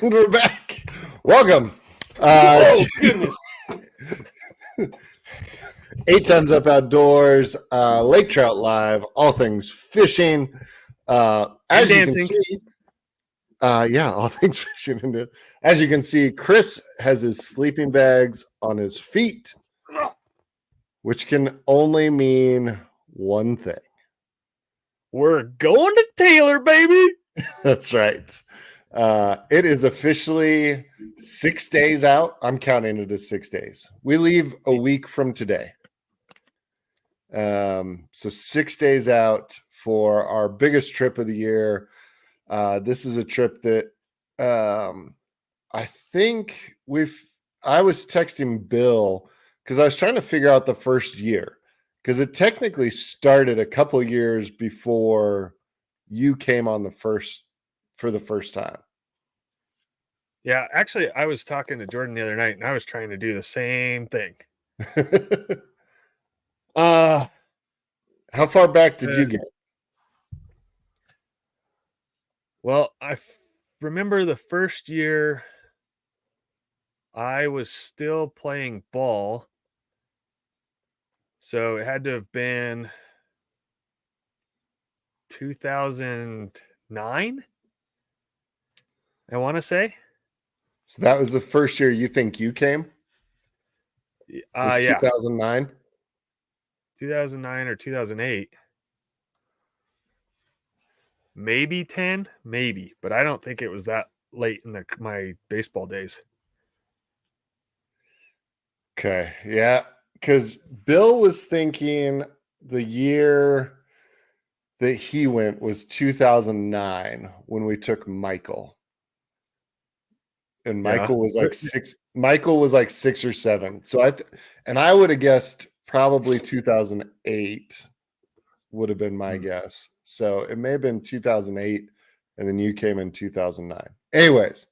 And we're back. Welcome. Goodness. 8 Times Up Outdoors, Lake Trout Live, all things fishing. As you dancing. can see, all things fishing. As you can see, Chris has his sleeping bags on his feet, which can only mean one thing. We're going to Taylor, baby. That's right. It is officially 6 days out. I'm counting it as 6 days. We leave a week from today. So 6 days out for our biggest trip of the year. This is a trip that I think I was texting Bill because I was trying to figure out the first year, because it technically started a couple of years before you came on for the first time. Yeah, actually, I was talking to Jordan the other night, and I was trying to do the same thing. How far back did you get? Well, I remember the first year I was still playing ball, so it had to have been 2009, I want to say. So that was the first year you think you came? Yeah. 2009? 2009 or 2008. Maybe 10, maybe, but I don't think it was that late in my baseball days. Okay, yeah, because Bill was thinking the year that he went was 2009 when we took Michael. And Michael was like six. Michael was like 6 or 7. So I would have guessed probably 2008 would have been my guess. So it may have been 2008, and then you came in 2009. Anyways,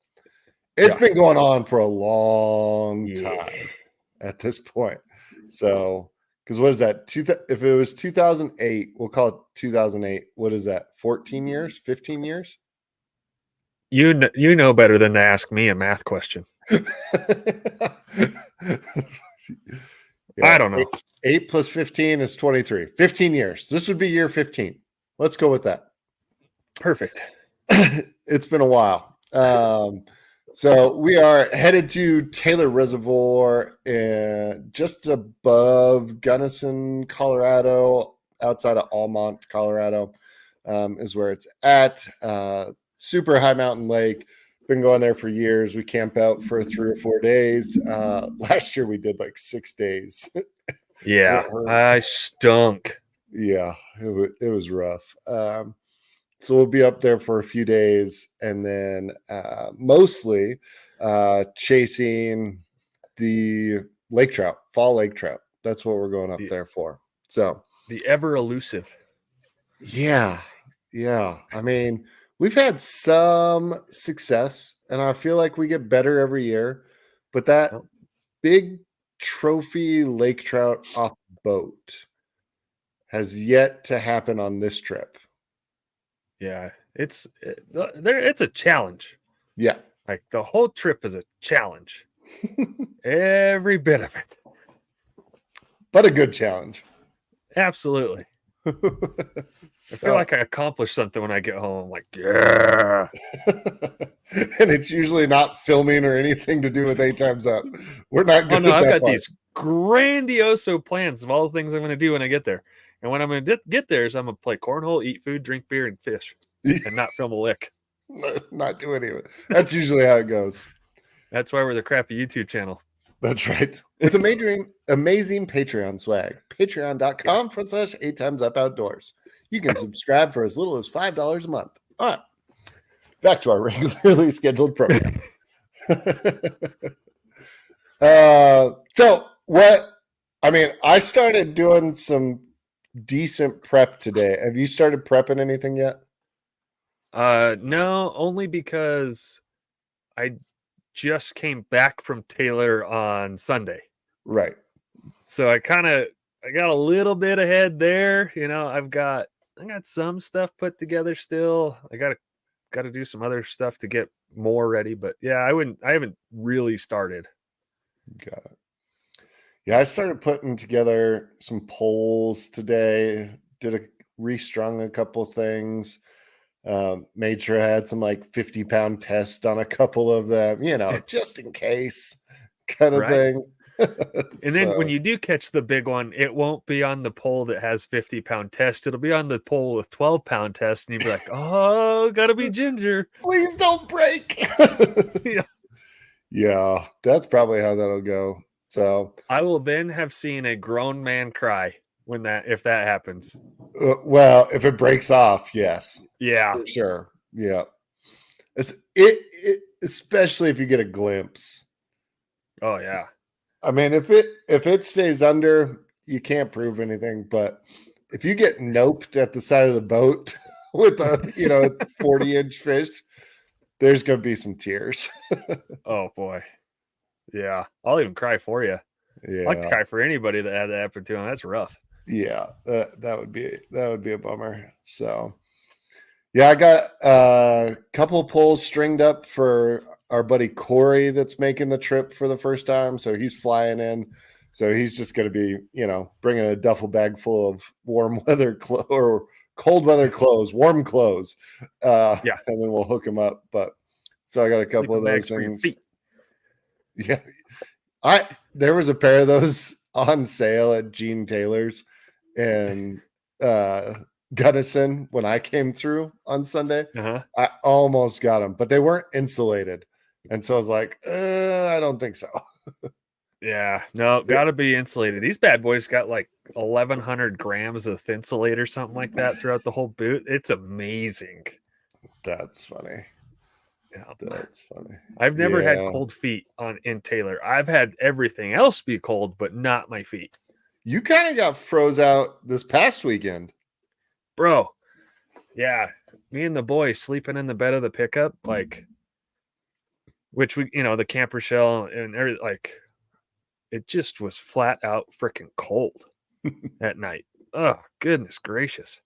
it's been going on for a long time at this point. So, because what is that? If it was 2008, we'll call it 2008. What is that? 14 years? 15 years? You know better than to ask me a math question. I don't know. 8 plus 15 is 23. 15 years. This would be year 15. Let's go with that. Perfect. It's been a while. So we are headed to Taylor Reservoir, just above Gunnison, Colorado, outside of Almont, Colorado, is where it's at. Super high mountain lake. Been going there for years. We camp out for 3 or 4 days. Last year we did like 6 days. Yeah, I stunk. Yeah, it was rough. So we'll be up there for a few days, and then mostly chasing the lake trout, fall lake trout. That's what we're going up there for. So the ever elusive. Yeah. I mean, we've had some success, and I feel like we get better every year. But that big trophy lake trout off the boat has yet to happen on this trip. Yeah, it's a challenge. Yeah. Like the whole trip is a challenge. Every bit of it. But a good challenge. Absolutely. I feel like I accomplished something when I get home. I'm like, yeah. And it's usually not filming or anything to do with 8 Times Up. We're not good. Oh, no, I've got these grandioso plans of all the things I'm going to do when I get there. And when I'm going to get there is I'm going to play cornhole, eat food, drink beer, and fish. And not film a lick. Not do any of it. That's usually how it goes. That's why we're the crappy YouTube channel. That's right. With amazing Patreon swag. Patreon.com/8 times up outdoors. You can subscribe for as little as $5 a month. All right. Back to our regularly scheduled program. So what, I mean, I started doing some decent prep today. Have you started prepping anything yet? No, only because I just came back from Taylor on Sunday. Right. So I got a little bit ahead there. I got some stuff put together still. I got to do some other stuff to get more ready, but yeah, I haven't really started. Got it. Yeah, I started putting together some polls today. Restrung a couple things. Made sure I had some like 50-pound test on a couple of them, just in case kind of Right. thing. And then when you do catch the big one, it won't be on the pole that has 50-pound test. It'll be on the pole with 12-pound test. And you'll be like, oh, gotta be ginger. Please don't break. Yeah. Yeah, that's probably how that'll go. So I will then have seen a grown man cry if that happens. well, if it breaks off, yes. Yeah. For sure. Yeah. Especially if you get a glimpse. Oh yeah. I mean, if it stays under, you can't prove anything. But if you get noped at the side of the boat with a 40-inch fish, there's gonna be some tears. Oh boy. Yeah. I'll even cry for you. Yeah. I'd cry for anybody that had that happen to him. That's rough. Yeah. That would be a bummer. So yeah, I got a couple of poles stringed up for our buddy Corey that's making the trip for the first time. So he's flying in. So he's just going to be, bringing a duffel bag full of warm weather or cold weather clothes, warm clothes. Yeah. And then we'll hook him up. But so I got a couple of those things. Yeah. There was a pair of those on sale at Gene Taylor's and Gunnison when I came through on Sunday. I almost got them, but they weren't insulated. And so I was like, I don't think so. Yeah, no, gotta be insulated. These bad boys got like 1,100 grams of Thinsulate or something like that throughout the whole boot. It's amazing. That's funny. Yeah. That's funny. I've never had cold feet in Taylor. I've had everything else be cold, but not my feet. You kind of got froze out this past weekend. Bro. Yeah. Me and the boys sleeping in the bed of the pickup, which we, the camper shell and everything, it just was flat out freaking cold at night. Oh, goodness gracious.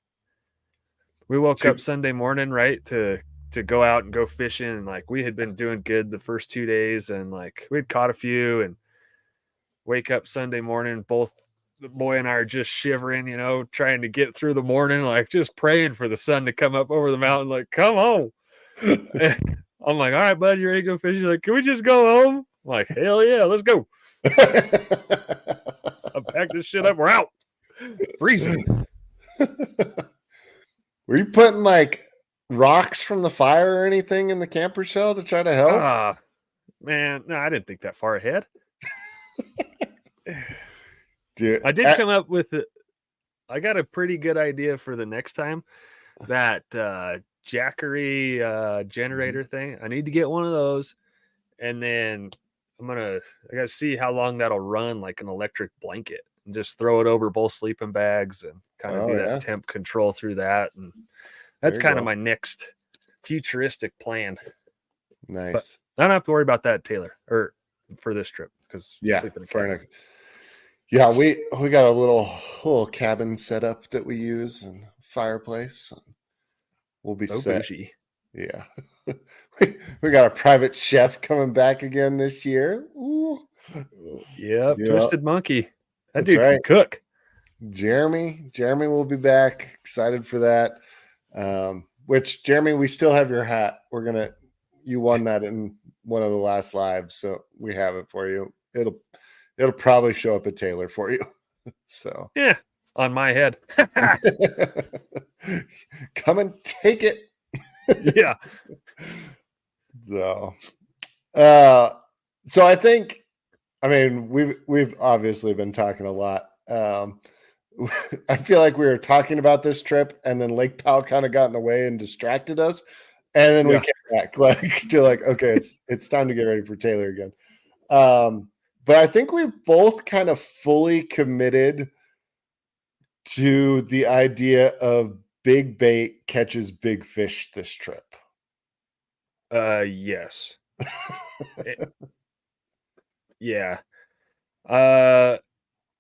We woke up Sunday morning, right, to go out and go fishing. And we had been doing good the first 2 days and we'd caught a few and wake up Sunday morning. Both the boy and I are just shivering, trying to get through the morning, just praying for the sun to come up over the mountain. Come home. I'm like, all right, bud, you ready to go fishing? Can we just go home? I'm like, hell yeah, let's go. I packed this shit up. We're out. Freezing. Were you putting rocks from the fire or anything in the camper shell to try to help? Man, no, I didn't think that far ahead. Dude, I did come up with it. I got a pretty good idea for the next time. That Jackery generator thing. I need to get one of those, and then I gotta see how long that'll run, like an electric blanket, and just throw it over both sleeping bags and kind of do that temp control through that. And that's kind of my next futuristic plan. Nice. But I don't have to worry about that, Taylor, or for this trip because fair enough. Yeah, we got a little cabin setup that we use and fireplace. We'll be set. Bougie. Yeah. we got a private chef coming back again this year. Ooh. Yep. Twisted Monkey. That dude can cook. Jeremy will be back. Excited for that. Which Jeremy, we still have your hat. You won that in one of the last lives, so we have it for you. It'll probably show up at Taylor for you. So yeah, on my head. Come and take it. Yeah. So I think I mean, we've obviously been talking a lot. I feel like we were talking about this trip, and then Lake Powell kind of got in the way and distracted us, and then we Yeah. came back like okay, it's time to get ready for Taylor again. But I think we both kind of fully committed to the idea of big bait catches big fish this trip. Yes. It- yeah. Uh,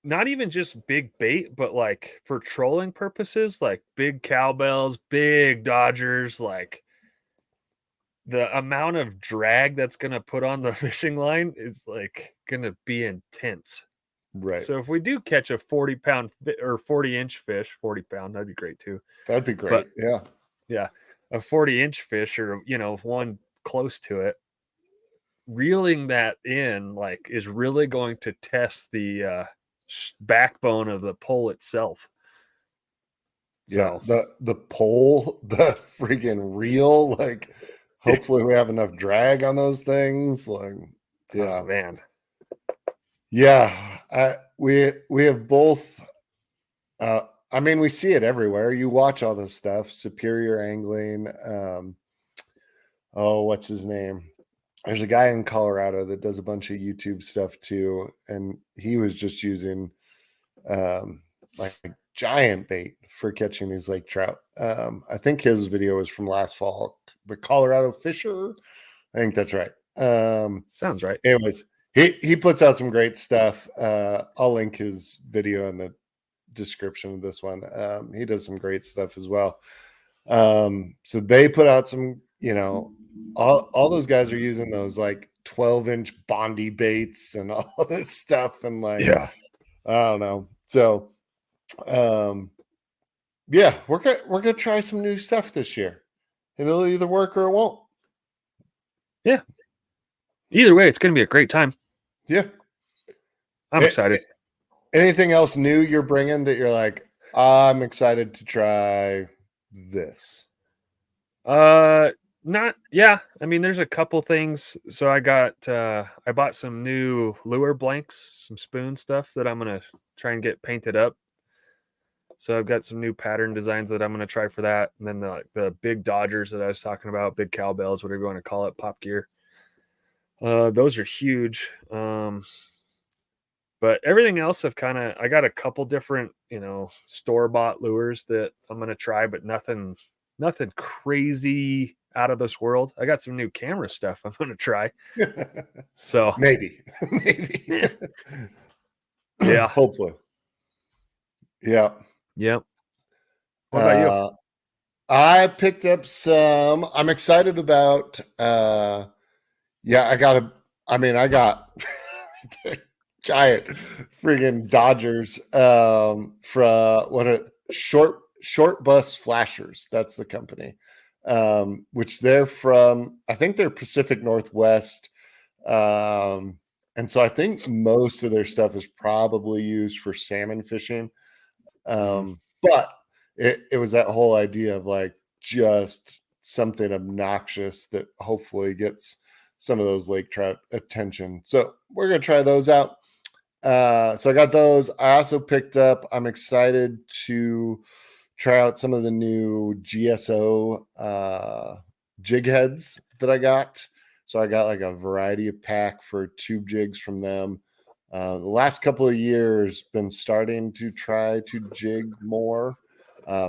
Not even just big bait, but like for trolling purposes, like big cowbells, big dodgers, like the amount of drag that's gonna put on the fishing line is like gonna be intense. Right. So if we do catch a 40-pound or 40-inch fish, 40-pound, that'd be great too. That'd be But great. Yeah. yeah, a 40-inch fish or one close to it, reeling that in like is really going to test the backbone of the pole itself. Yeah. So, The pole, the freaking reel, like hopefully we have enough drag on those things. Like, oh yeah. man, Yeah. We have both I mean, we see it everywhere. You watch all this stuff, superior angling. Oh, what's his name? There's a guy in Colorado that does a bunch of YouTube stuff too, and he was just using like giant bait for catching these lake trout. I think his video was from last fall, the Colorado Fisher. I think that's right. sounds right. Anyways, he puts out some great stuff. I'll link his video in the description of this one. He does some great stuff as well. So they put out some, all those guys are using those like 12-inch Bondi baits and all this stuff. And like, Yeah, I don't know. So yeah, we're gonna try some new stuff this year. And it'll either work or it won't. yeah. Either way, it's gonna be a great time. Yeah. I'm A- excited. Anything else new you're bringing that you're like, I'm excited to try this? Uh, Not yeah. I mean, there's a couple things. So I bought some new lure blanks, some spoon stuff that I'm gonna try and get painted up. So I've got some new pattern designs that I'm gonna try for that, and then the big Dodgers that I was talking about, big cowbells, whatever you want to call it, pop gear. Those are huge. But everything else I got a couple different, store bought lures that I'm gonna try, but nothing crazy out of this world. I got some new camera stuff I'm gonna try. So Maybe. Maybe. yeah, yeah, Hopefully. Yeah. yep. What about you? Uh, I picked up some. I'm excited about. Yeah, I got giant friggin' Dodgers from what a short bus flashers. That's the company. Which they're from. I think they're Pacific Northwest. And so I think most of their stuff is probably used for salmon fishing. Mm, But it was that whole idea of like just something obnoxious that hopefully gets some of those lake trout attention. So we're gonna try those out. So I got those. I also picked up. I'm excited to try out some of the new GSO jig heads that I got. So I got like a variety of pack for tube jigs from them. The last couple of years, been starting to try to jig more.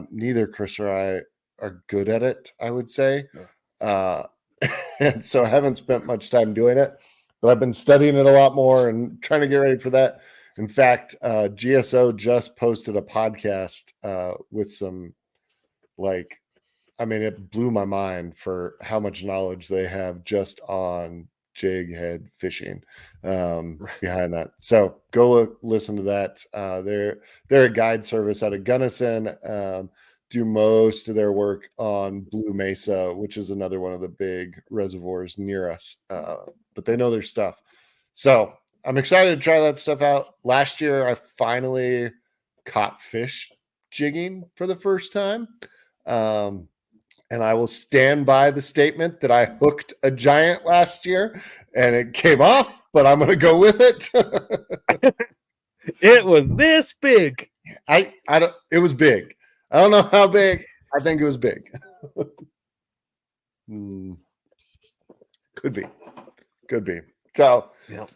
Neither Chris or I are good at it, I would say. yeah. Uh, and so I haven't spent much time doing it, but I've been studying it a lot more and trying to get ready for that. In fact, GSO just posted a podcast with some like, I mean, it blew my mind for how much knowledge they have just on jig head fishing behind that. So go listen to that. They're a guide service out of Gunnison. Do most of their work on Blue Mesa, which is another one of the big reservoirs near us. But they know their stuff. So I'm excited to try that stuff out. Last year, I finally caught fish jigging for the first time. And I will stand by the statement that I hooked a giant last year and it came off, but I'm going to go with it. It was this big. I don't, it was big. I don't know how big. I think it was big. Could be. So, Yep.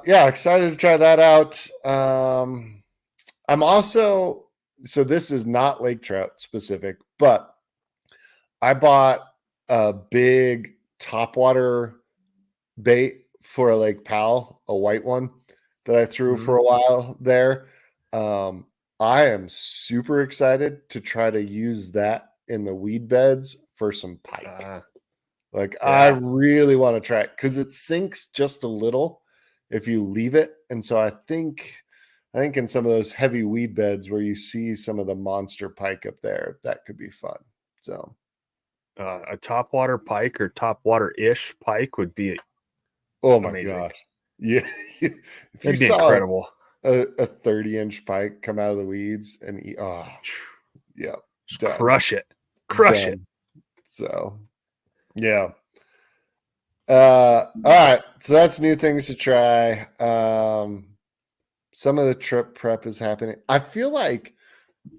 yeah, excited to try that out. I'm also, so this is not lake trout specific, but I bought a big topwater bait for a Lake Powell, a white one that I threw for a while there. I am super excited to try to use that in the weed beds for some pike. I really want to try it because it sinks just a little if you leave it. And so I think in some of those heavy weed beds where you see some of the monster pike up there, that could be fun. So a topwater pike or topwater-ish pike would be oh my amazing. gosh. Yeah. If you That'd be saw incredible. a 30-inch pike come out of the weeds and eat, yeah. Crush it. Crush it. So yeah. All right. So that's new things to try. Some of the trip prep is happening. I feel like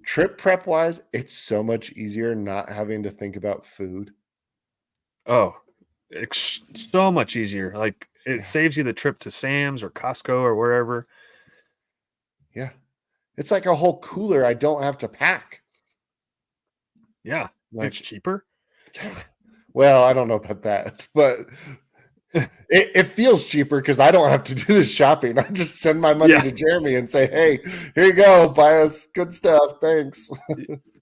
trip prep wise, it's so much easier not having to think about food. Oh, it's so much easier. Like it saves you the trip to Sam's or Costco or wherever. Yeah. It's like a whole cooler I don't have to pack. Yeah. It's cheaper. Well, I don't know about that, but it feels cheaper because I don't have to do the shopping. I just send my money to Jeremy and say, hey, here you go. Buy us good stuff. Thanks.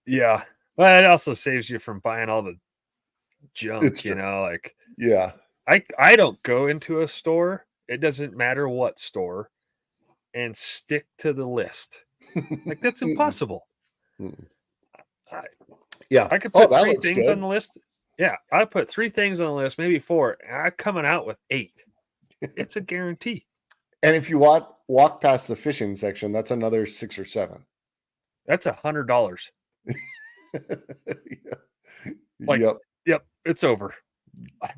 Yeah. Well, it also saves you from buying all the junk, It's true. like yeah. I don't go into a store. It doesn't matter what store and stick to the list. Like that's impossible. Yeah. I could put that 3 looks things good. on the list. Yeah, I put 3 things on the list, maybe 4. And I'm coming out with 8. It's a guarantee. And if you walk past the fishing section, that's another 6 or 7. That's $100. Yeah. Yep, it's over.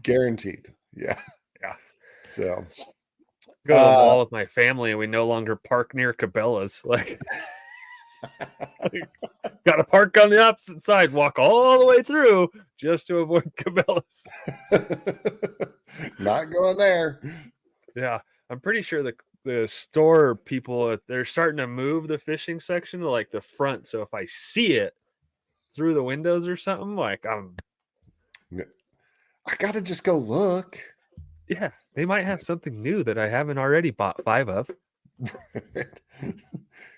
Guaranteed. Yeah. Yeah. So go to the mall with my family and we no longer park near Cabela's. Got to park on the opposite side, walk all the way through just to avoid Cabela's. Not going there. Yeah, I'm pretty sure the store people, they're starting to move the fishing section to like the front. So if I see it through the windows or something, I gotta just go look. Yeah, they might have something new that I haven't already bought 5 of.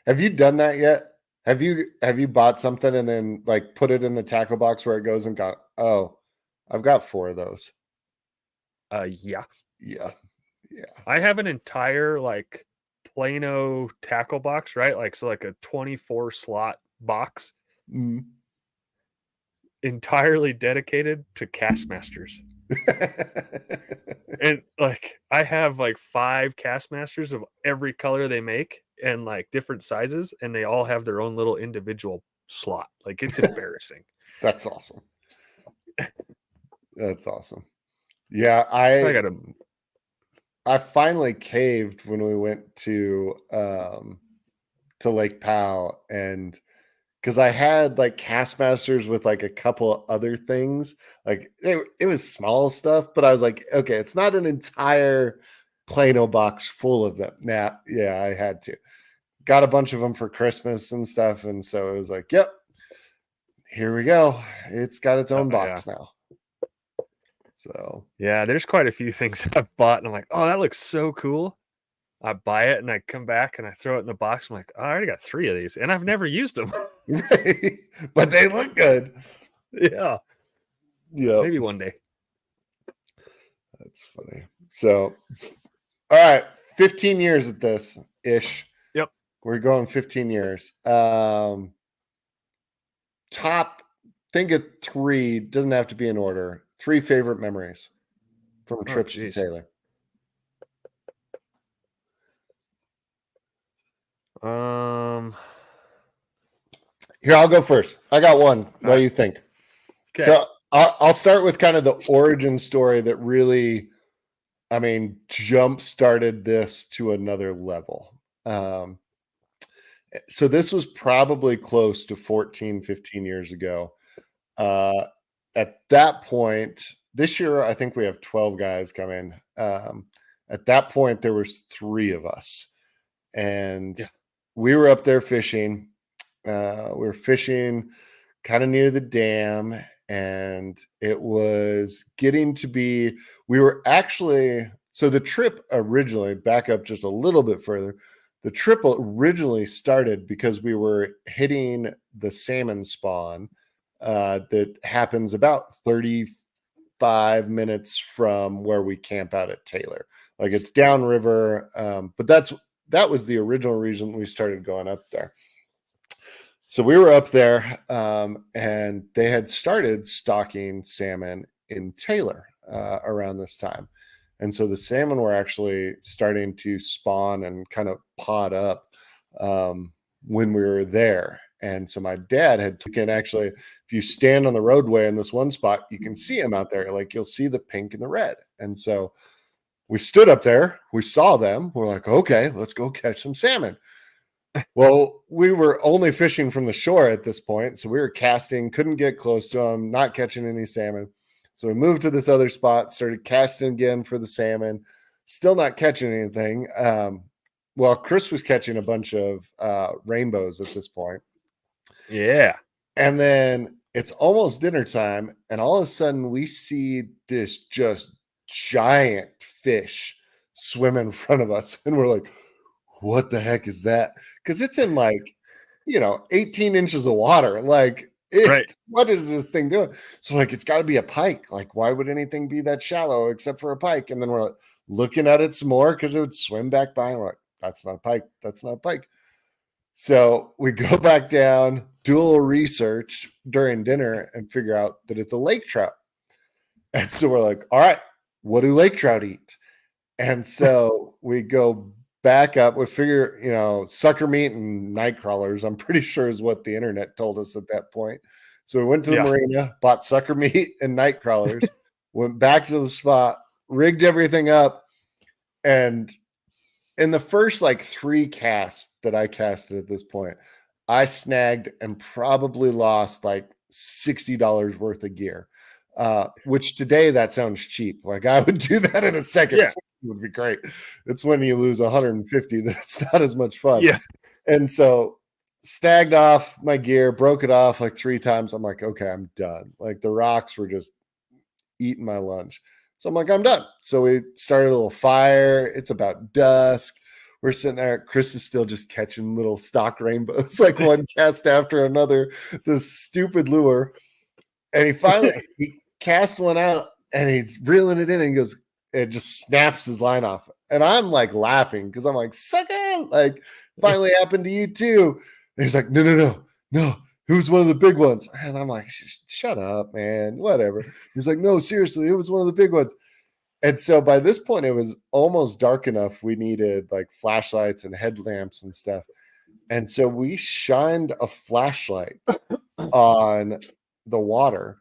Have you done that yet? Have you bought something and then like put it in the tackle box where it goes and got, oh, I've got 4 of those. Yeah. Yeah. I have an entire Plano tackle box, right? So a 24 slot box entirely dedicated to Castmasters. And I have 5 Castmasters of every color they make and different sizes, and they all have their own little individual slot. It's embarrassing. That's awesome. That's awesome. Yeah, I finally caved when we went to Lake Powell, and because I had Castmasters with a couple of other things, it was small stuff, but I was like, okay, it's not an entire Plano box full of them. Now, yeah, I had to. Got a bunch of them for Christmas and stuff, and so it was like, yep, here we go. It's got its own box now. So yeah, there's quite a few things I've bought, and I'm like, oh, that looks so cool. I buy it and I come back and I throw it in the box. I'm like, oh, I already got 3 of these, and I've never used them. Right. But they look good. Yeah. Yeah. Maybe one day. That's funny. So, all right, 15 years at this ish. Yep. We're going 15 years. Top, think of 3, doesn't have to be in order. 3 favorite memories from trips to Taylor. Here, I'll go first. I got one. What do you think? Okay. So I'll start with kind of the origin story that really, jump started this to another level. So this was probably close to 14, 15 years ago. Uh, at that point, this year, I think we have 12 guys coming. At that point, there was three of us, and Yeah. we were up there fishing. We were fishing kind of near the dam, and it was getting to be, we were actually, so the trip originally, back up just a little bit further, the trip originally started because we were hitting the salmon spawn that happens about 35 minutes from where we camp out at Taylor. Like it's downriver, but that was the original reason we started going up there. So we were up there, and they had started stocking salmon in Taylor around this time. And so the salmon were actually starting to spawn and kind of pod up when we were there. And so my dad had taken, actually, if you stand on the roadway in this one spot, you can see them out there. Like you'll see the pink and the red. And so we stood up there, we saw them. We're like, okay, let's go catch some salmon. Well, we were only fishing from the shore at this point. So we were casting, couldn't get close to them, not catching any salmon. So we moved to this other spot, started casting again for the salmon, still not catching anything. Well, Chris was catching a bunch of rainbows at this point. Yeah. And then it's almost dinner time. And all of a sudden we see this just giant fish swim in front of us. And we're like, what the heck is that? Because it's in 18 inches of water. Like, Right. what is this thing doing? So like, it's got to be a pike. Like, why would anything be that shallow except for a pike? And then we're like, looking at it some more because it would swim back by. And we're like, that's not a pike. That's not a pike. So we go back down, do a little research during dinner and figure out that it's a lake trout. And so we're like, all right, what do lake trout eat? And so we go back up, we figure, sucker meat and night crawlers, I'm pretty sure is what the internet told us at that point. So we went to the marina, bought sucker meat and night crawlers, went back to the spot, rigged everything up. And in the first like 3 casts that I casted at this point, I snagged and probably lost like $60 worth of gear, which today that sounds cheap. Like I would do that in a second. Yeah. It would be great. It's when you lose 150 that's not as much fun. Yeah. And so snagged off my gear, broke it off like 3 times. I'm like, okay, I'm done. Like the rocks were just eating my lunch. So I'm like, I'm done. So we started a little fire. It's about dusk. We're sitting there. Chris is still just catching little stock rainbows, like one cast after another, this stupid lure. And he cast one out and he's reeling it in and he goes, it just snaps his line off. And I'm like laughing because I'm like, sucker, like finally happened to you too. And he's like, no. It was one of the big ones. And I'm like, shut up, man, whatever. He's like, no, seriously, it was one of the big ones. And so by this point, it was almost dark enough. We needed like flashlights and headlamps and stuff. And so we shined a flashlight on the water.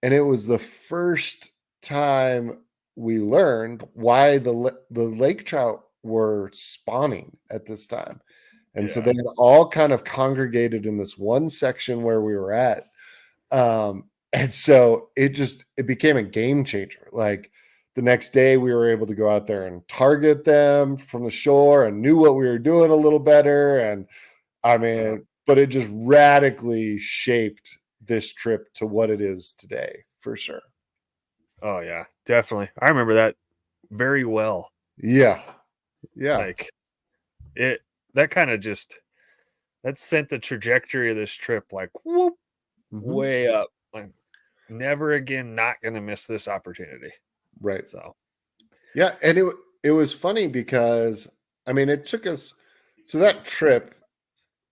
And it was the first time we learned why the lake trout were spawning at this time. And so they had all kind of congregated in this one section where we were at. And so it became a game changer. Like the next day we were able to go out there and target them from the shore and knew what we were doing a little better. And but it just radically shaped this trip to what it is today, for sure. Oh yeah, definitely. I remember that very well. Yeah. Like that kind of that sent the trajectory of this trip like whoop way up. Like never again, not gonna miss this opportunity. Right. So yeah, and it was funny because it took us, so that trip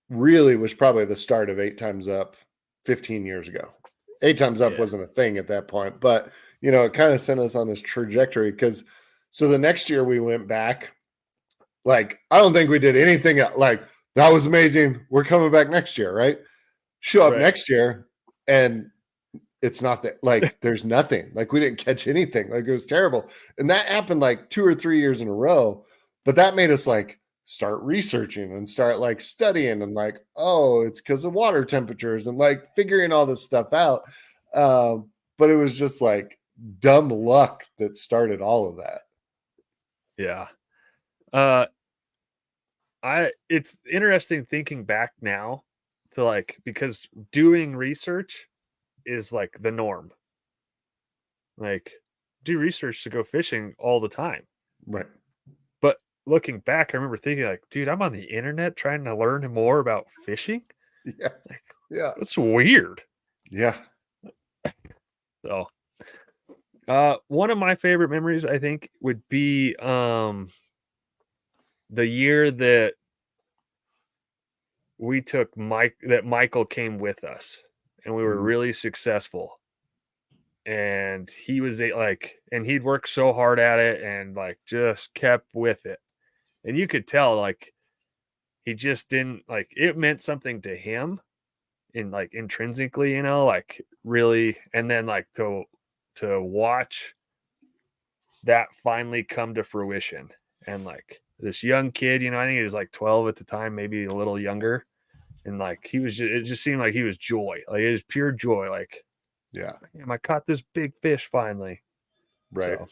really was probably the start of 8 Times Up 15 years ago. 8 Times Up wasn't a thing at that point, but it kind of sent us on this trajectory because so the next year we went back. Like, I don't think we did anything like that was amazing. We're coming back next year, right? Show up next year and it's not that, like, there's nothing. Like, we didn't catch anything. Like, it was terrible. And that happened like 2 or 3 years in a row. But that made us like start researching and start like studying and like, oh, it's because of water temperatures and like figuring all this stuff out. But it was just like dumb luck that started all of that. Yeah. It's interesting thinking back now to like, because doing research is like the norm. Like, do research to go fishing all the time. Right. But looking back, I remember thinking like, dude, I'm on the internet trying to learn more about fishing. Yeah. Like, Yeah. that's weird. Yeah. So, one of my favorite memories, I think, would be the year that we took Michael came with us, and we were Mhm. really successful. And he was and he'd worked so hard at it and like just kept with it. And you could tell like he just didn't like it meant something to him in like intrinsically, like really. And then like to watch that finally come to fruition. And like this young kid, I think he was like 12 at the time, maybe a little younger. And like it just seemed like he was joy. Like it was pure joy. Like, Yeah. damn, I caught this big fish finally. Right. So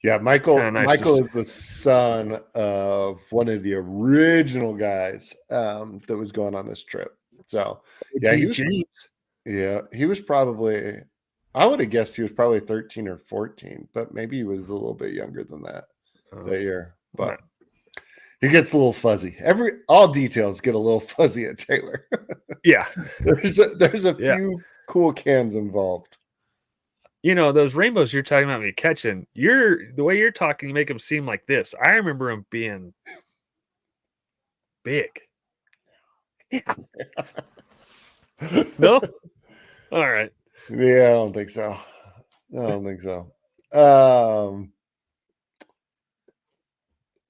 Yeah. it's kind of nice to Michael see. is the son of one of the original guys that was going on this trip. So yeah, OG James. he was probably, I would have guessed he was probably 13 or 14, but maybe he was a little bit younger than that year. But it gets a little fuzzy. All details get a little fuzzy at Taylor. Yeah. There's a Yeah. few cool cans involved. Those rainbows you're talking about me catching, the way you're talking, you make them seem like this. I remember them being big. Yeah. No? All right. Yeah, I don't think so.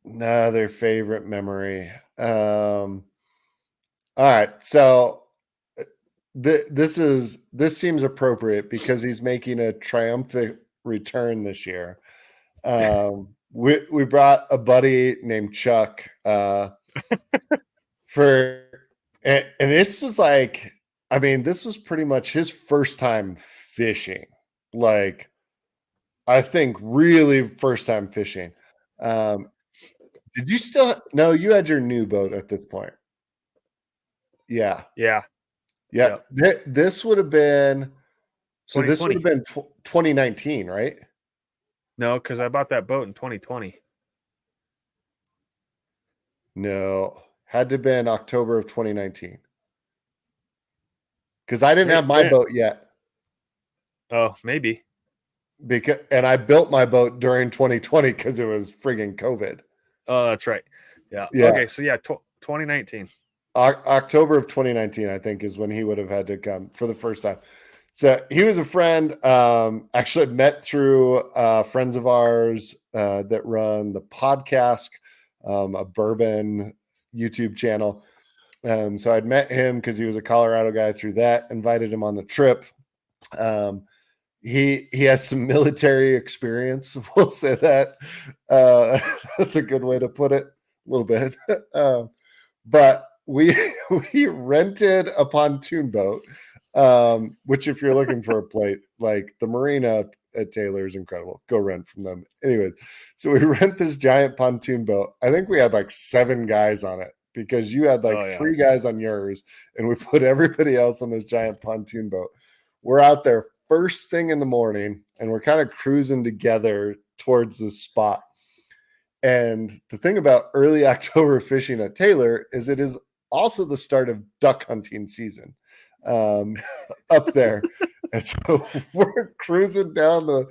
Another favorite memory. All right. So this seems appropriate because he's making a triumphant return this year. We brought a buddy named Chuck for and this was like, I mean, this was pretty much his first time fishing. Like, I think really first time fishing. Did you still no, you had your new boat at this point. Yeah. Yeah. Yeah. This would have been this would 2020. have been 2019, right? No, because I bought that boat in 2020. No, had to have been October of 2019. Because I didn't have my boat yet. Oh, maybe. And I built my boat during 2020 because it was friggin' COVID. Oh, that's right. Yeah. Yeah. Okay. So yeah, 2019. October of 2019, I think, is when he would have had to come for the first time. So he was a friend, actually met through friends of ours that run the podcast, a bourbon YouTube channel. So I'd met him because he was a Colorado guy through that, invited him on the trip. He has some military experience. We'll say that. That's a good way to put it, a little bit. But we rented a pontoon boat, which if you're looking for a plate, like the marina at Taylor is incredible. Go rent from them. Anyway, so we rent this giant pontoon boat. I think we had like 7 guys on it because you had like 3 guys on yours, and we put everybody else on this giant pontoon boat. We're out there first thing in the morning, and we're kind of cruising together towards this spot. And the thing about early October fishing at Taylor is it is also the start of duck hunting season up there. And so we're cruising down the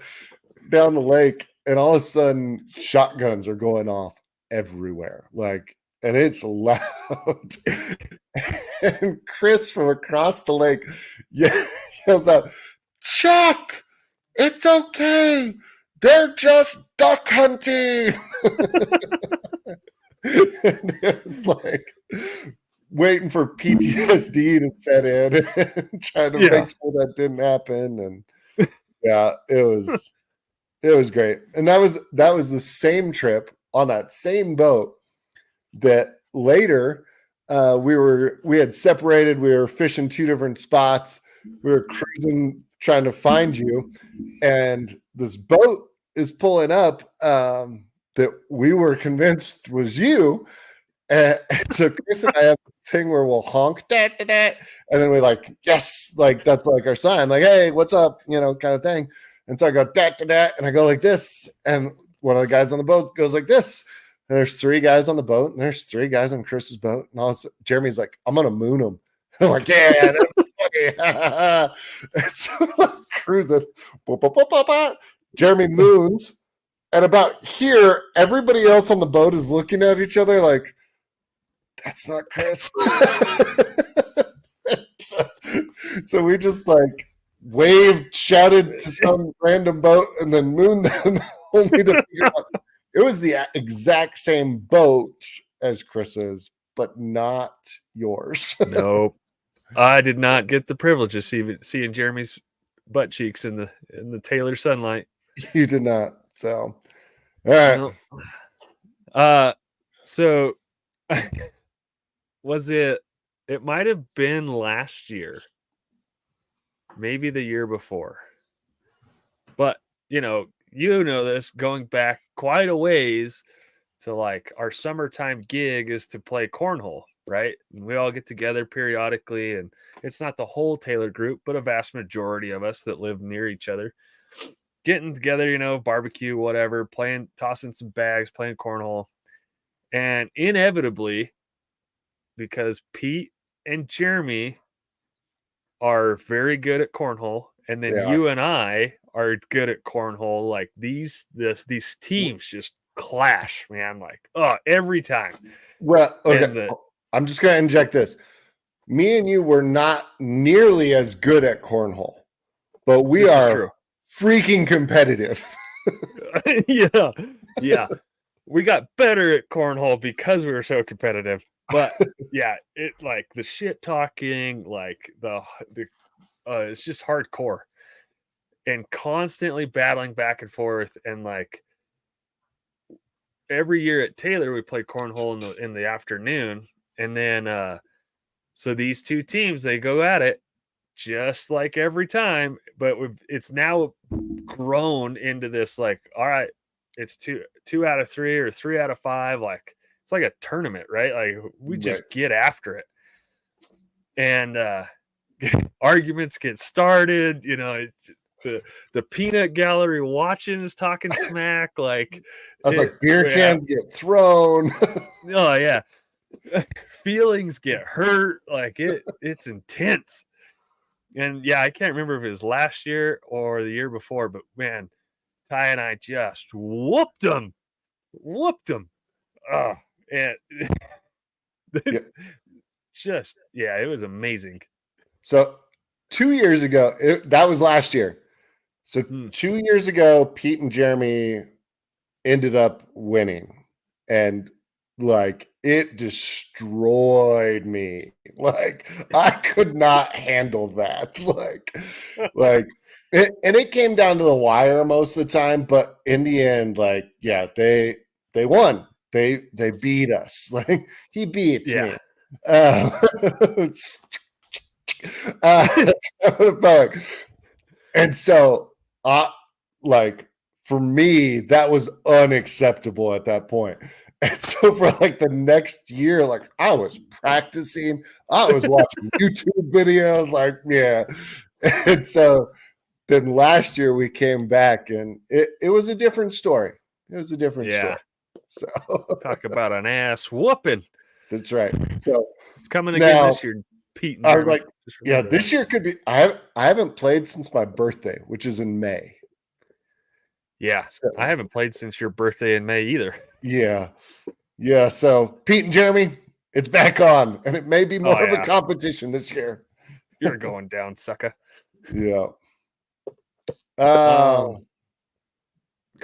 lake, and all of a sudden shotguns are going off everywhere. Like, and it's loud. And Chris from across the lake yells out, "Chuck, it's okay. They're just duck hunting." And it was like, waiting for PTSD to set in and trying to make sure that didn't happen. And yeah, it was great. And that was the same trip on that same boat that later we had separated. We were fishing two different spots. We were cruising trying to find you, and this boat is pulling up that we were convinced was you. And so Chris and I have this thing where we'll honk, da, da, da, and then we like, yes, like that's like our sign, like, hey, what's up, kind of thing. And so I go, da, da, da, and I go like this, and one of the guys on the boat goes like this. And there's three guys on the boat, and there's three guys on Chris's boat. And Jeremy's like, I'm going to moon them. I'm like, yeah, that's funny. And so I'm like, cruising. Jeremy moons. And about here, everybody else on the boat is looking at each other like, that's not Chris. so we just like waved, shouted to some random boat, and then mooned them only to figure out it was the exact same boat as Chris's, but not yours. Nope. I did not get the privilege of seeing Jeremy's butt cheeks in the Taylor sunlight. You did not. So, all right. No. So was it might have been last year, maybe the year before. But, you know this, going back quite a ways to like our summertime gig is to play cornhole, right? And we all get together periodically, and it's not the whole Taylor group, but a vast majority of us that live near each other getting together, barbecue, whatever, tossing some bags, playing cornhole. And inevitably, because Pete and Jeremy are very good at cornhole, and then you and I are good at cornhole, like these teams just clash, man. Like, every time. Well, okay. I'm just going to inject this. Me and you were not nearly as good at cornhole, but we are freaking competitive. Yeah. We got better at cornhole because we were so competitive. But yeah, it like the shit talking, like the it's just hardcore and constantly battling back and forth. And like every year at Taylor, we play cornhole in the afternoon, and then so these two teams, they go at it just like every time, but it's now grown into this like, all right, it's two out of three or 3 out of 5, like it's like a tournament, right? Like we just get after it, and arguments get started. The peanut gallery watching is talking smack. Like I was like, beer cans get thrown. Oh yeah. Feelings get hurt. Like it's intense. And yeah, I can't remember if it was last year or the year before, but man, Ty and I just whooped them. Oh, and it was amazing. So 2 years ago, that was last year. So 2 years ago, Pete and Jeremy ended up winning, and like it destroyed me. Like I could not handle that. And it came down to the wire most of the time, but in the end, like, yeah, they won. They beat us. Like he beats me. And so like for me, that was unacceptable at that point. And so for like the next year, like I was practicing, I was watching YouTube videos, like, yeah. And so then last year we came back, and it was a different story. It was a different story. So talk about an ass whooping. That's right. So it's coming again this year, Pete. And I was like, yeah, this year could be. I haven't played since my birthday, which is in May. Yeah, so, I haven't played since your birthday in May either. Yeah. So Pete and Jeremy, it's back on, and it may be more of a competition this year. You're going down, sucker. Yeah. Go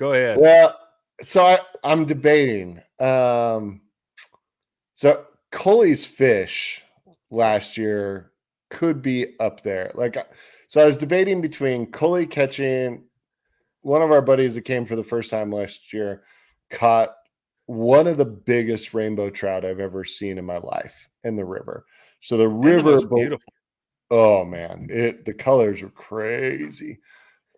ahead. Well, so I'm debating. So Coley's fish last year could be up there. Like, so I was debating between Coley catching one of our buddies that came for the first time last year, caught one of the biggest rainbow trout I've ever seen in my life in the river. So the And the river, most beautiful. oh man, the colors are crazy.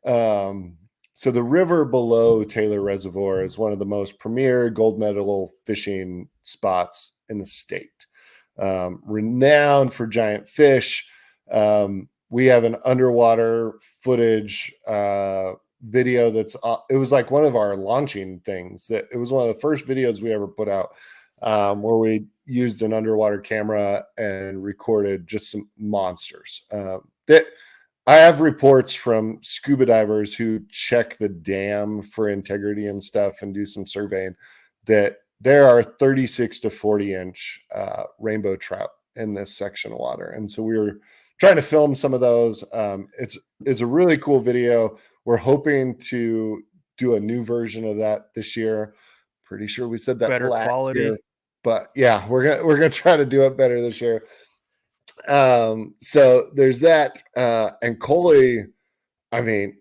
So the river below Taylor Reservoir is one of the most premier gold medal fishing spots in the state. Renowned for giant fish. We have an underwater footage video that's it was like one of our launching things. That it was one of the first videos we ever put out, where we used an underwater camera and recorded just some monsters. That I have reports from scuba divers who check the dam for integrity and stuff and do some surveying that there are 36 to 40 inch rainbow trout in this section of water. And so we were trying to film some of those. It's a really cool video. We're hoping to do a new version of that this year. Pretty sure we said that Better last quality. year, but yeah, we're gonna try to do it better this year. So there's that. And Coley, I mean,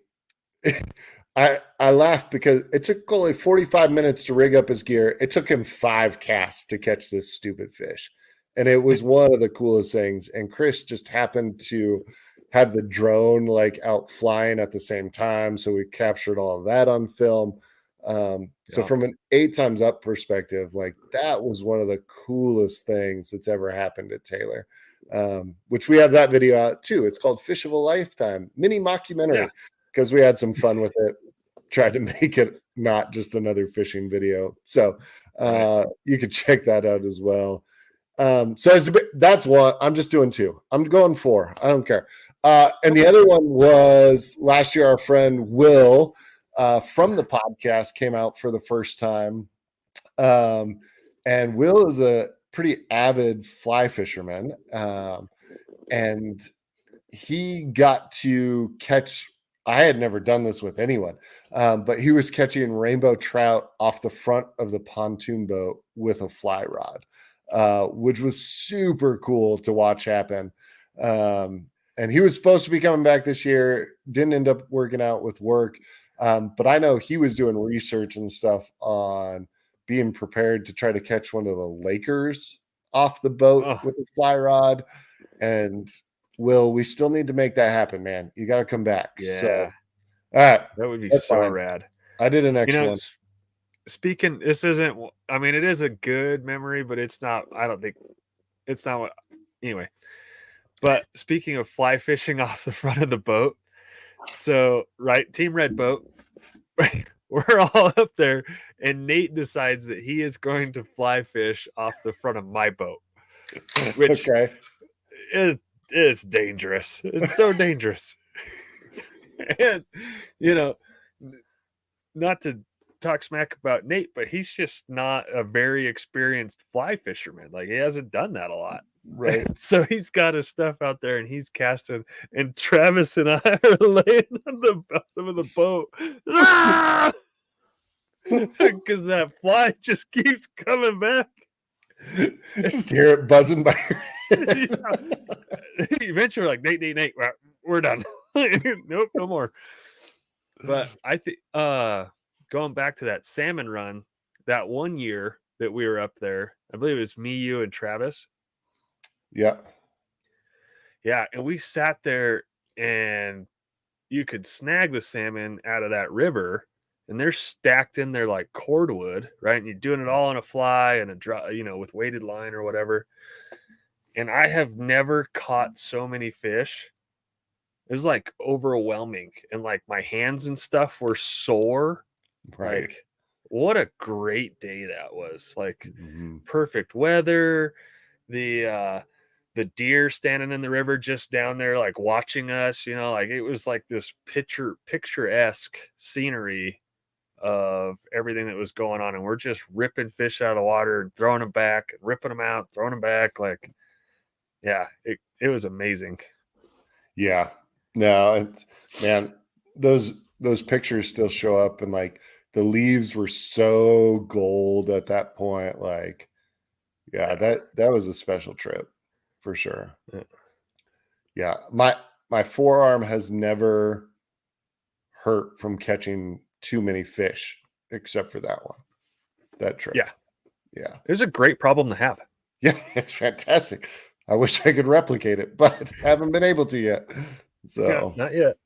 I laugh because it took Coley 45 minutes to rig up his gear. It took him 5 casts to catch this stupid fish. And it was one of the coolest things. And Chris just happened to have the drone like out flying at the same time. So we captured all of that on film. So from an 8 times up perspective, like that was one of the coolest things that's ever happened at Taylor. Which we have that video out too. It's called Fish of a Lifetime, mini mockumentary, because we had some fun with it. Tried to make it not just another fishing video. So you could check that out as well. So that's one. I'm just doing 2. I'm going 4. I don't care. And the other one was last year, our friend Will from the podcast came out for the first time. And Will is a pretty avid fly fisherman. And he got to catch, I had never done this with anyone, but he was catching rainbow trout off the front of the pontoon boat with a fly rod, which was super cool to watch happen. And he was supposed to be coming back this year, didn't end up working out with work. But I know he was doing research and stuff on being prepared to try to catch one of the Lakers off the boat with a fly rod. And Will, we still need to make that happen, man. You got to come back. Yeah. So, all right. That would be so rad. I did an extra one. Speaking, this isn't, I mean, it is a good memory, but it's not, I don't think, it's not what, anyway. But speaking of fly fishing off the front of the boat, so, right, Team Red Boat, we're all up there, and Nate decides that he is going to fly fish off the front of my boat, which is dangerous. It's so dangerous. And, you know, not to talk smack about Nate, but he's just not a very experienced fly fisherman. Like, he hasn't done that a lot. Right. So he's got his stuff out there and he's casting, and Travis and I are laying on the bottom of the boat. Because that fly just keeps coming back. Just hear it buzzing by your head. Eventually, like, Nate, we're done. Nope, no more. But I think going back to that salmon run, that one year that we were up there, I believe it was me, you, and Travis. Yeah. Yeah, and we sat there and you could snag the salmon out of that river, and they're stacked in there like cordwood, right? And you're doing it all on a fly and a dry, with weighted line or whatever. And I have never caught so many fish. It was like overwhelming, and like my hands and stuff were sore. Right. Like, what a great day that was. Like, perfect weather. The deer standing in the river just down there, like watching us, like it was like this picturesque scenery of everything that was going on. And we're just ripping fish out of the water and throwing them back and ripping them out, throwing them back. Like, yeah, it was amazing. Yeah. No, man, those pictures still show up, and like the leaves were so gold at that point. Like, Yeah, Yeah. that was a special trip for sure. Yeah. Yeah, my forearm has never hurt from catching too many fish, except for that trip. Yeah. Yeah, It was a great problem to have. yeah, it's fantastic. I wish I could replicate it, but haven't been able to yet. Yeah, So not yet.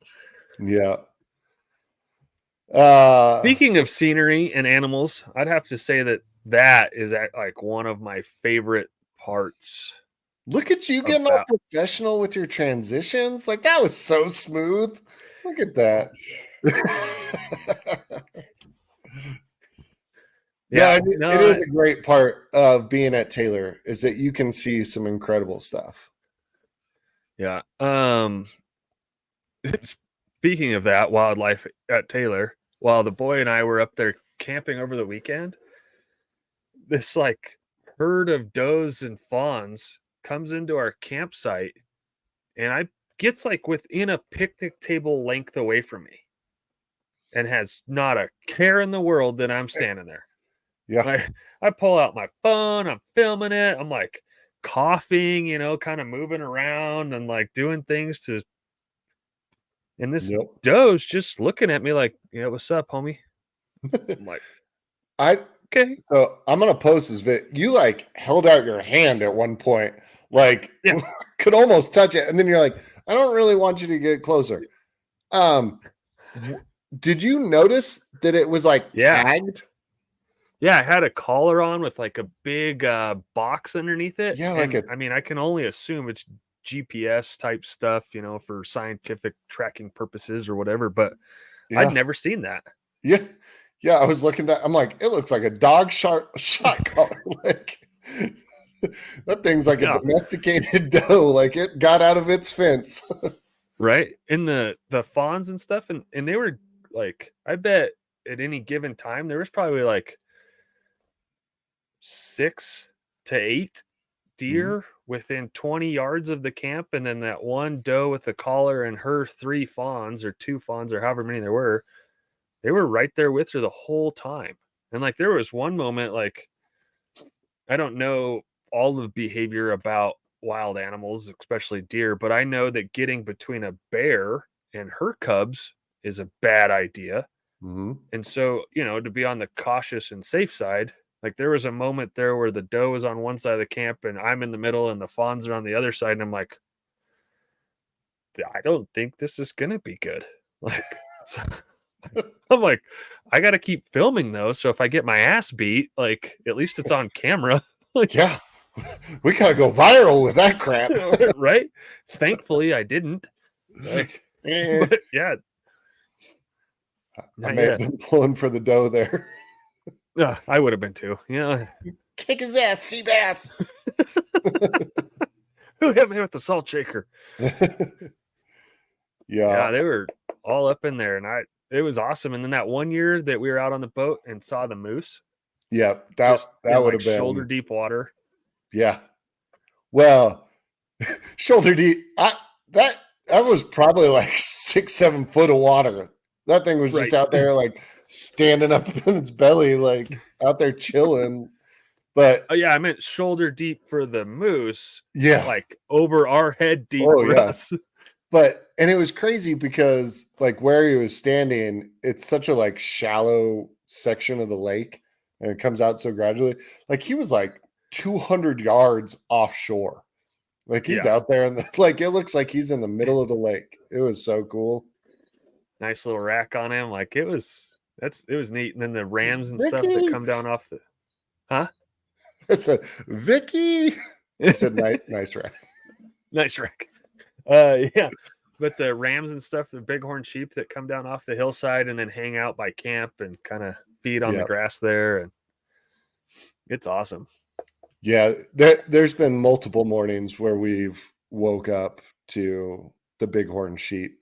yeah. Uh, Speaking of scenery and animals, I'd have to say that is like one of my favorite parts Look at you getting all about. professional with your transitions. Like that was so smooth. Look at that. No, Yeah, it is no, a great part of being at Taylor is that you can see some incredible stuff. yeah. Speaking of that wildlife at Taylor, while the boy and I were up there camping over the weekend, this like herd of does and fawns comes into our campsite and I gets like within a picnic table length away from me and has not a care in the world that I'm standing there. Yeah. Like I pull out my phone, I'm filming it, I'm like coughing, kind of moving around and like doing things to, and this Yep. doe's just looking at me like, yeah, what's up, homie? I'm like, I okay. so I'm gonna post this vid. You like held out your hand at one point, like Yeah. could almost touch it, and then you're like, I don't really want you to get closer. Um, did you notice that it was like Yeah. tagged? Yeah. I had a collar on with like a big box underneath it. Yeah, like And a I mean, I can only assume it's GPS type stuff, for scientific tracking purposes or whatever, but I'd yeah, never seen that. yeah, yeah. I was looking at that. I'm like, it looks like a dog shot collar. Like that thing's like a Yeah. domesticated doe. Like it got out of its fence. Right. And the fawns and stuff. And they were like, I bet at any given time, there was probably like 6 to 8 Mhm. deer within 20 yards of the camp, and then that one doe with the collar and her 3 fawns or 2 fawns or however many there were, they were right there with her the whole time. And like there was one moment, like I don't know all the behavior about wild animals, especially deer, but I know that getting between a bear and her cubs is a bad idea. Mhm. And so, to be on the cautious and safe side, like there was a moment there where the doe was on one side of the camp and I'm in the middle and the fawns are on the other side. And I'm like, I don't think this is going to be good. Like, I'm like, I got to keep filming though. So if I get my ass beat, like at least it's on camera. Like, Yeah, we gotta go viral with that crap. right? Thankfully, I didn't. Like, Eh, but yeah, I not may have yet. been pulling for the doe there. I would have been too. Yeah. Kick his ass, sea bass. Who hit me with the salt shaker? Yeah, Yeah, they were all up in there, and it was awesome. And then that one year that we were out on the boat and saw the moose, yeah, just that in would like have shoulder been deep water. yeah. Well, shoulder deep. That was probably like 6-7 foot of water. That thing was just Right. out there like standing up in its belly, like out there chilling. But Oh yeah, I meant shoulder deep for the moose, yeah, like over our head deep oh for yeah. us. But and it was crazy because like where he was standing, it's such a like shallow section of the lake and it comes out so gradually. Like he was like 200 yards offshore. Like he's Yeah. out there and like it looks like he's in the middle of the lake. It was so cool. Nice little rack on him. Like it was neat. And then the rams and stuff that Vicky. come down off the huh? I said, Vicky. I said nice rack. Nice rack. Yeah. But the rams and stuff, the bighorn sheep that come down off the hillside and then hang out by camp and kind of feed on the Yeah. grass there. And it's awesome. Yeah. There's been multiple mornings where we've woke up to the bighorn sheep,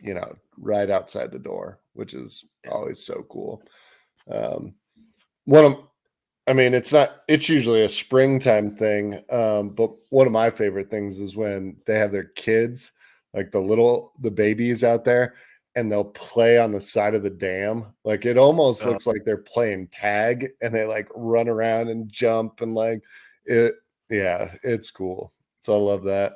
right outside the door, which is always so cool. One of I mean, it's usually a springtime thing. But one of my favorite things is when they have their kids, like the babies out there, and they'll play on the side of the dam. Like it almost Uh, looks like they're playing tag and they like run around and jump and like it Yeah, it's cool. So I love that.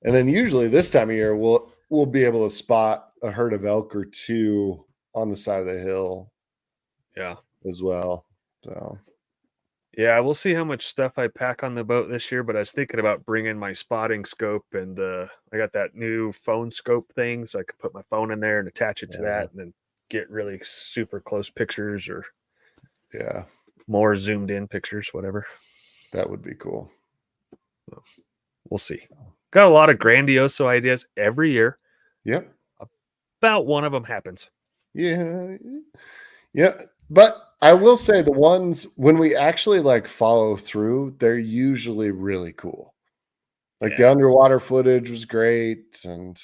And then usually this time of year, we'll be able to spot a herd of elk or two on the side of the hill Yeah. as well. So Yeah, we'll see how much stuff I pack on the boat this year, but I was thinking about bringing my spotting scope, and I got that new phone scope thing, so I could put my phone in there and attach it to yeah, that and then get really super close pictures or yeah, more zoomed in pictures, whatever. that would be cool. So we'll see. Got a lot of grandiose ideas every year. Yep. About one of them happens. Yeah. Yeah. But I will say the ones when we actually like follow through, they're usually really cool. Like the Yeah. underwater footage was great, and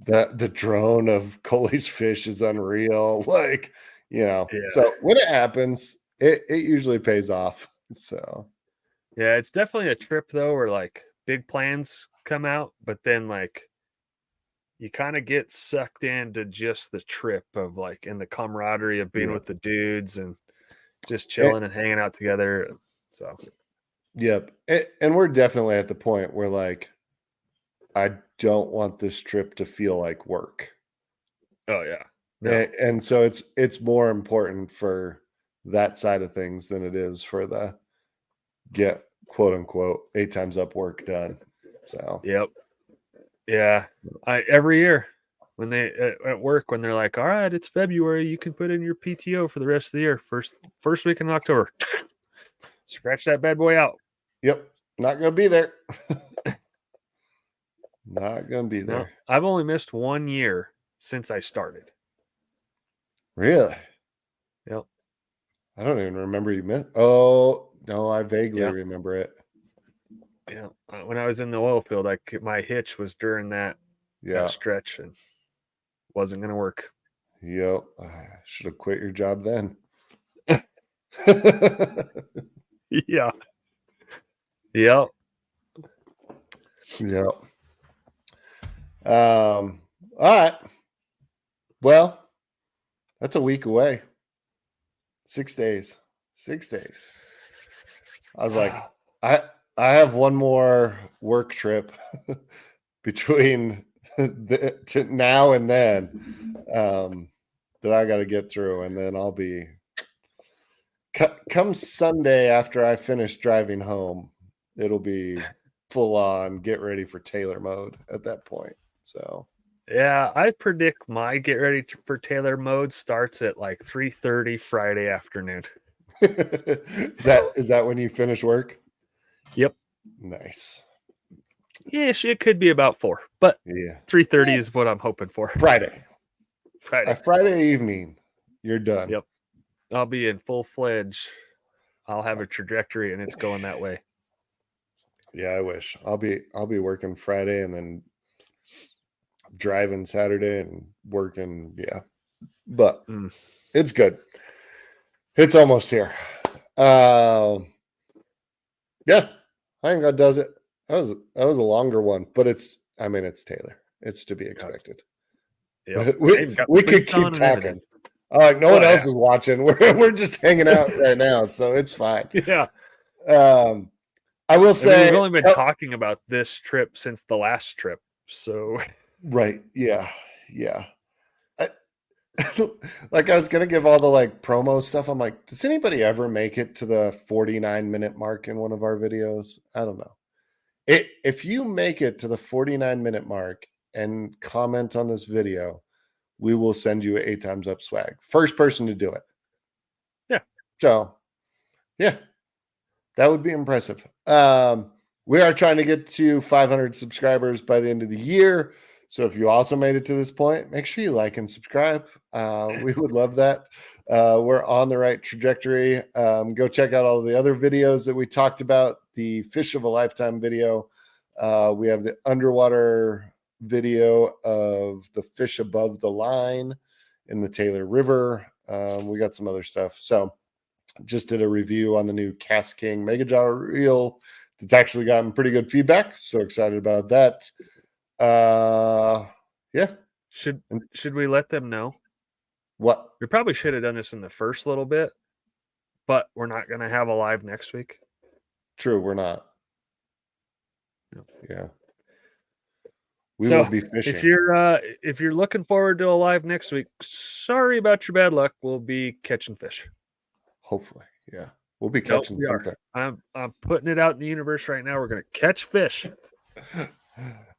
the drone of Coley's fish is unreal. Like, Yeah. so when it happens, it usually pays off. So Yeah. It's definitely a trip though, where like big plans come out, but then like you kind of get sucked into just the trip of like in the camaraderie of being yeah. with the dudes and just Eh, chilling and hanging out together. So, yep. And we're definitely at the point where like I don't want this trip to feel like work. oh yeah, no, And so it's more important for that side of things than it is for the get quote unquote 8 times up work done. So yep, yeah. I every year when they at work when they're like, all right, it's February, you can put in your PTO for the rest of the year. First week in October, scratch that bad boy out. yep, not gonna be there. Not gonna be No, there. I've only missed 1 year since I started. Really? Yep. I don't even remember you missed. Oh no, I vaguely Yeah. remember it. Yeah. When I was in the oil field, my hitch was during that Yeah. stretch and wasn't going to work. Yep. I should have quit your job then. Yeah. Yep. Yep. All right. Well, that's a week away. 6 days. 6 days. I was like, I I have one more work trip between to now and then that I got to get through, and then I'll be come Sunday after I finish driving home. It'll be full on get ready for Taylor mode at that point. So Yeah, I predict my get ready for Taylor mode starts at like 3:30 Friday afternoon. is that when you finish work? Yep. Nice. Ish, it could be about 4, but Yeah. 3:30 is what I'm hoping for. Friday. A Friday. Friday evening, you're done. Yep. I'll be in full fledged. I'll have a trajectory and it's going that way. Yeah, I wish. I'll be working Friday and then driving Saturday and working. Yeah, but Mm. it's good. It's almost here. Yeah, I think that does it. That was a longer one, but it's Taylor. It's to be expected. Yep. I We even got we could boots keep on and everything. talking. Like no Oh one else yeah. is watching. We're just hanging out right now, so it's fine. Yeah. Um, I will I mean, we've say, only been talking about this trip since the last trip. So right? Yeah, yeah. I, like I was gonna give all the like promo stuff. I'm like, does anybody ever make it to the 49-minute mark in one of our videos? I don't know. If you make it to the 49-minute mark and comment on this video, we will send you 8 times up swag. First person to do it. yeah. So yeah, that would be impressive. We are trying to get to 500 subscribers by the end of the year. So if you also made it to this point, make sure you like and subscribe. We would love that. We're on the right trajectory. Go check out all the other videos that we talked about. The Fish of a Lifetime video. We have the underwater video of the fish above the line in the Taylor River. We got some other stuff. So just did a review on the new Cast King Mega Jaw reel that's actually gotten pretty good feedback. So excited about that. Yeah. Should we let them know? What? We probably should have done this in the first little bit, but we're not going to have a live next week. True, we're not. No. Yeah. We will So be if fishing. you're looking forward to a live next week, sorry about your bad luck. We'll be catching fish. Hopefully. Yeah. We'll be Nope, catching we are. something. I'm putting it out in the universe right now. We're gonna catch fish.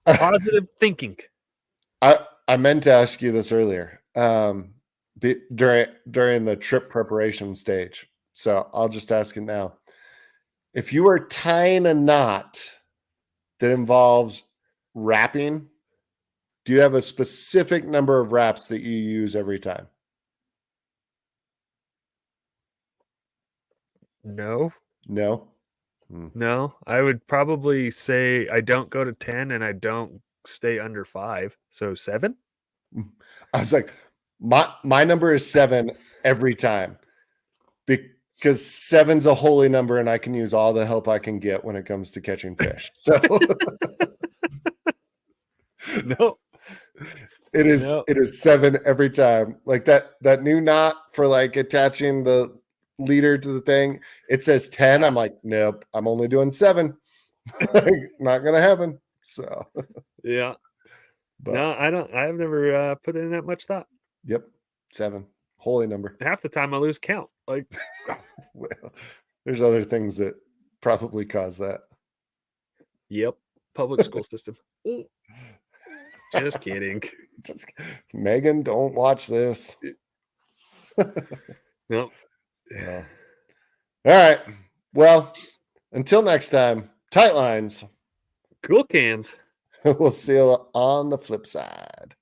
Positive thinking. I meant to ask you this earlier. During the trip preparation stage. So I'll just ask it now. If you were tying a knot that involves wrapping, do you have a specific number of wraps that you use every time? No. No. No. I would probably say I don't go to 10 and I don't stay under 5. So 7? I was like, my number is 7 every time because 7's a holy number and I can use all the help I can get when it comes to catching fish. So No. it No. is 7 every time. Like that new knot for like attaching the leader to the thing, it says 10. I'm like, nope, I'm only doing 7. Like, not gonna happen. So, Yeah. No, but I don't. I've never put in that much thought. yep, 7, holy number. Half the time I lose count. Like, Well, there's other things that probably cause that. yep, public school system. Ooh, just kidding. Just, Megan, don't watch this. Nope. Yeah. All right. Well, until next time, tight lines. Cool cans. We'll see you on the flip side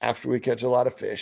after we catch a lot of fish.